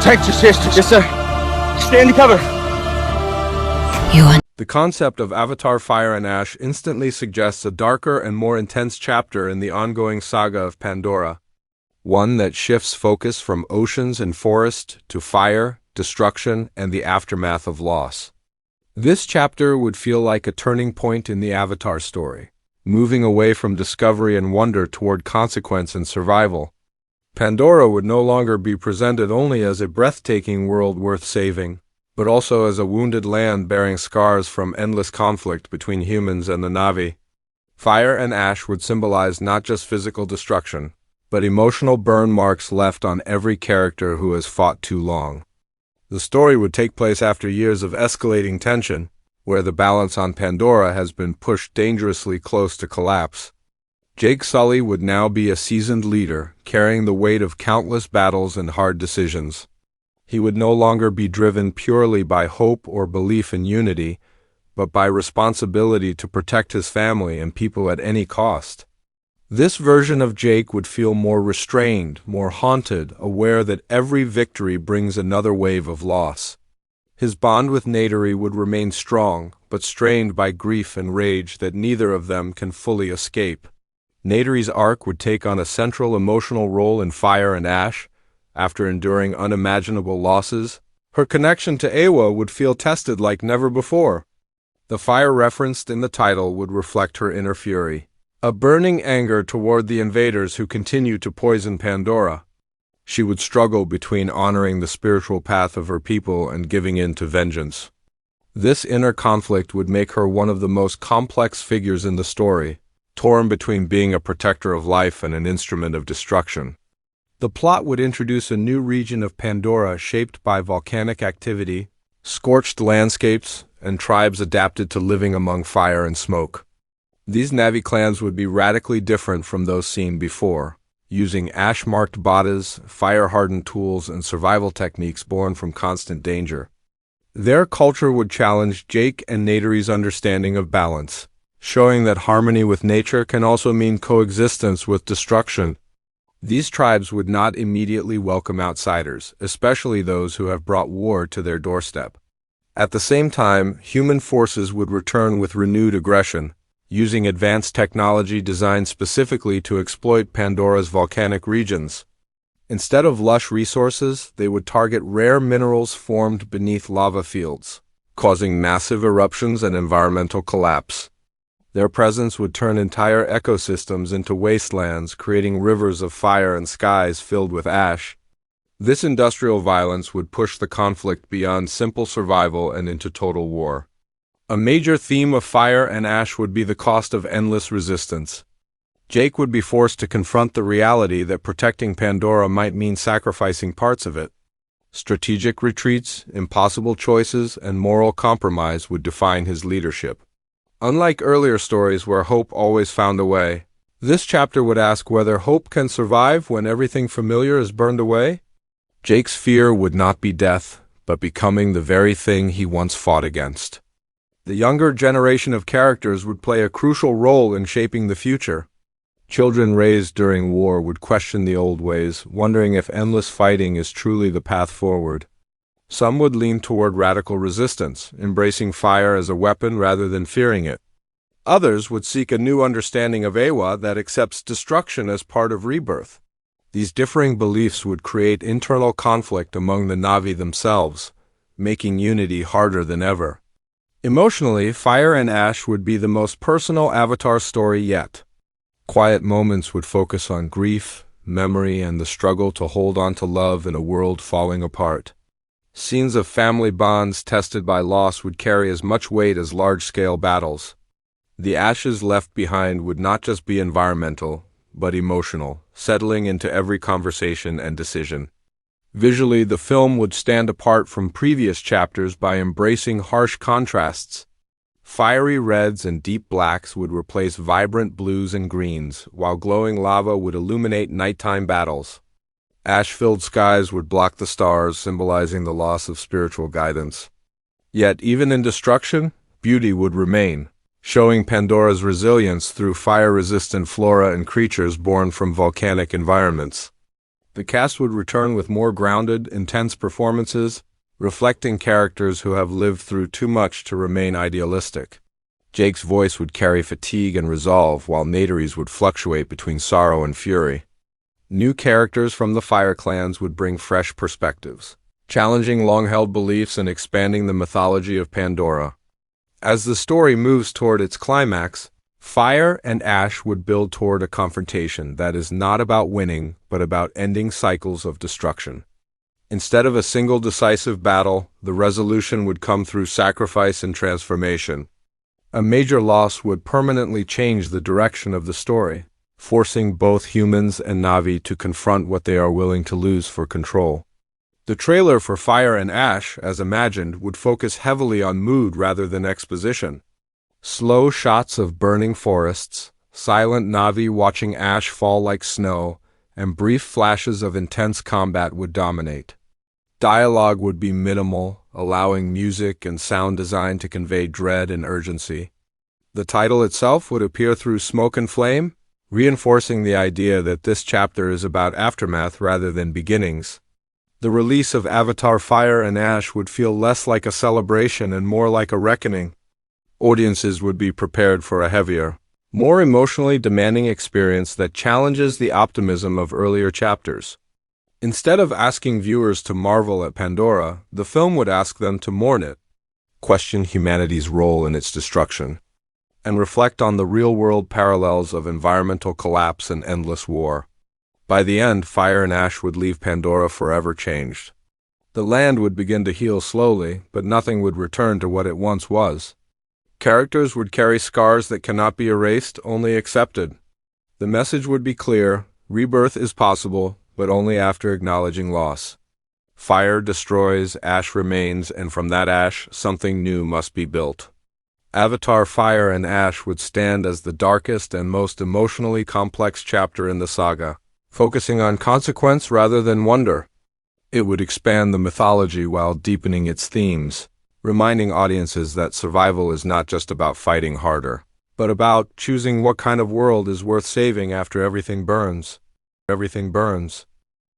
Protect your sisters. Yes, sir. Stand to cover. The concept of Avatar Fire and Ash instantly suggests a darker and more intense chapter in the ongoing saga of Pandora, one that shifts focus from oceans and forest to fire, destruction, and the aftermath of loss. This chapter would feel like a turning point in the Avatar story, moving away from discovery and wonder toward consequence and survival. Pandora would no longer be presented only as a breathtaking world worth saving, but also as a wounded land bearing scars from endless conflict between humans and the Na'vi. Fire and ash would symbolize not just physical destruction, but emotional burn marks left on every character who has fought too long. The story would take place after years of escalating tension, where the balance on Pandora has been pushed dangerously close to collapse. Jake Sully would now be a seasoned leader, carrying the weight of countless battles and hard decisions. He would no longer be driven purely by hope or belief in unity, but by responsibility to protect his family and people at any cost. This version of Jake would feel more restrained, more haunted, aware that every victory brings another wave of loss. His bond with Naderi would remain strong, but strained by grief and rage that neither of them can fully escape. Naderi's arc would take on a central emotional role in Fire and Ash. After enduring unimaginable losses, her connection to Eywa would feel tested like never before. The fire referenced in the title would reflect her inner fury, a burning anger toward the invaders who continue to poison Pandora. She would struggle between honoring the spiritual path of her people and giving in to vengeance. This inner conflict would make her one of the most complex figures in the story, torn between being a protector of life and an instrument of destruction. The plot would introduce a new region of Pandora shaped by volcanic activity, scorched landscapes, and tribes adapted to living among fire and smoke. These Na'vi clans would be radically different from those seen before, using ash-marked bodas, fire-hardened tools, and survival techniques born from constant danger. Their culture would challenge Jake and Naderi's understanding of balance, showing that harmony with nature can also mean coexistence with destruction. These tribes would not immediately welcome outsiders, especially those who have brought war to their doorstep. At the same time, human forces would return with renewed aggression, using advanced technology designed specifically to exploit Pandora's volcanic regions. Instead of lush resources, they would target rare minerals formed beneath lava fields, causing massive eruptions and environmental collapse. Their presence would turn entire ecosystems into wastelands, creating rivers of fire and skies filled with ash. This industrial violence would push the conflict beyond simple survival and into total war. A major theme of Fire and Ash would be the cost of endless resistance. Jake would be forced to confront the reality that protecting Pandora might mean sacrificing parts of it. Strategic retreats, impossible choices, and moral compromise would define his leadership. Unlike earlier stories where hope always found a way, this chapter would ask whether hope can survive when everything familiar is burned away. Jake's fear would not be death, but becoming the very thing he once fought against. The younger generation of characters would play a crucial role in shaping the future. Children raised during war would question the old ways, wondering if endless fighting is truly the path forward. Some would lean toward radical resistance, embracing fire as a weapon rather than fearing it. Others would seek a new understanding of Eywa that accepts destruction as part of rebirth. These differing beliefs would create internal conflict among the Na'vi themselves, making unity harder than ever. Emotionally, Fire and Ash would be the most personal Avatar story yet. Quiet moments would focus on grief, memory, and the struggle to hold on to love in a world falling apart. Scenes of family bonds tested by loss would carry as much weight as large-scale battles. The ashes left behind would not just be environmental, but emotional, settling into every conversation and decision. Visually, the film would stand apart from previous chapters by embracing harsh contrasts. Fiery reds and deep blacks would replace vibrant blues and greens, while glowing lava would illuminate nighttime battles. Ash-filled skies would block the stars, symbolizing the loss of spiritual guidance. Yet, even in destruction, beauty would remain, showing Pandora's resilience through fire-resistant flora and creatures born from volcanic environments. The cast would return with more grounded, intense performances, reflecting characters who have lived through too much to remain idealistic. Jake's voice would carry fatigue and resolve, while Neytiri's would fluctuate between sorrow and fury. New characters from the Fire clans would bring fresh perspectives, challenging long-held beliefs and expanding the mythology of Pandora. As the story moves toward its climax, Fire and Ash would build toward a confrontation that is not about winning, but about ending cycles of destruction. Instead of a single decisive battle, the resolution would come through sacrifice and transformation. A major loss would permanently change the direction of the story, forcing both humans and Na'vi to confront what they are willing to lose for control. The trailer for Fire and Ash, as imagined, would focus heavily on mood rather than exposition. Slow shots of burning forests, silent Na'vi watching ash fall like snow, and brief flashes of intense combat would dominate. Dialogue would be minimal, allowing music and sound design to convey dread and urgency. The title itself would appear through smoke and flame, reinforcing the idea that this chapter is about aftermath rather than beginnings. The release of Avatar Fire and Ash would feel less like a celebration and more like a reckoning. Audiences would be prepared for a heavier, more emotionally demanding experience that challenges the optimism of earlier chapters. Instead of asking viewers to marvel at Pandora, the film would ask them to mourn it, question humanity's role in its destruction, and reflect on the real-world parallels of environmental collapse and endless war. By the end, Fire and Ash would leave Pandora forever changed. The land would begin to heal slowly, but nothing would return to what it once was. Characters would carry scars that cannot be erased, only accepted. The message would be clear: rebirth is possible, but only after acknowledging loss. Fire destroys, ash remains, and from that ash, something new must be built. Avatar Fire and Ash would stand as the darkest and most emotionally complex chapter in the saga, focusing on consequence rather than wonder. It would expand the mythology while deepening its themes, reminding audiences that survival is not just about fighting harder, but about choosing what kind of world is worth saving after everything burns. Everything burns.